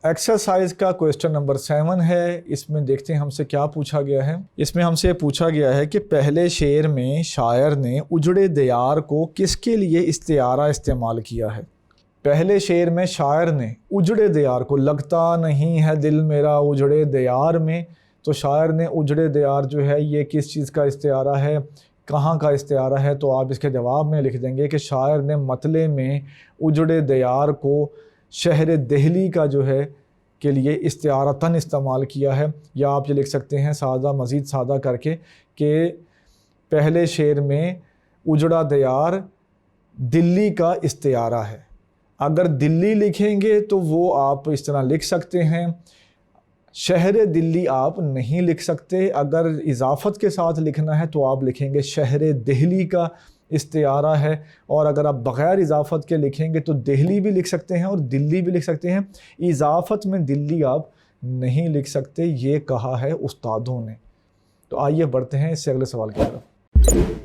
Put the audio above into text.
Exercise का question number 7 है। इसमें देखते हैं हमसे क्या पूछा गया है। इसमें हमसे पूछा गया है कि पहले शेर में शायर ने उजड़े दियार को किसके लिए इस्तिआरा इस्तेमाल किया है। पहले शेर में शायर ने उजड़े दियार को, लगता नहीं है दिल मेरा उजड़े दियार में, तो शायर ने उजड़े दियार जो है ये किस चीज़ का इस्तिआरा है, कहाँ का इस्तिआरा है। तो आप इसके जवाब में लिख देंगे कि शायर ने मतले में उजड़े दियार को शहर दिल्ली का जो है के लिए इस्तिआरतन इस्तेमाल किया है। या आप ये लिख सकते हैं सादा, मज़ीद सादा करके, कि पहले शेर में उजड़ा दियार दिल्ली का इस्तिआरा है। अगर दिल्ली लिखेंगे तो वो आप इस तरह लिख सकते हैं, शहर दिल्ली आप नहीं लिख सकते। अगर इजाफत के साथ लिखना है तो आप लिखेंगे शहर दिल्ली का इस्तिआरा है। और अगर आप बग़ैर इजाफत के लिखेंगे तो दिल्ली भी लिख सकते हैं और दिल्ली भी लिख सकते हैं। इजाफत में दिल्ली आप नहीं लिख सकते, ये कहा है उस्तादों ने। तो आइए बढ़ते हैं इससे अगले सवाल की तरफ।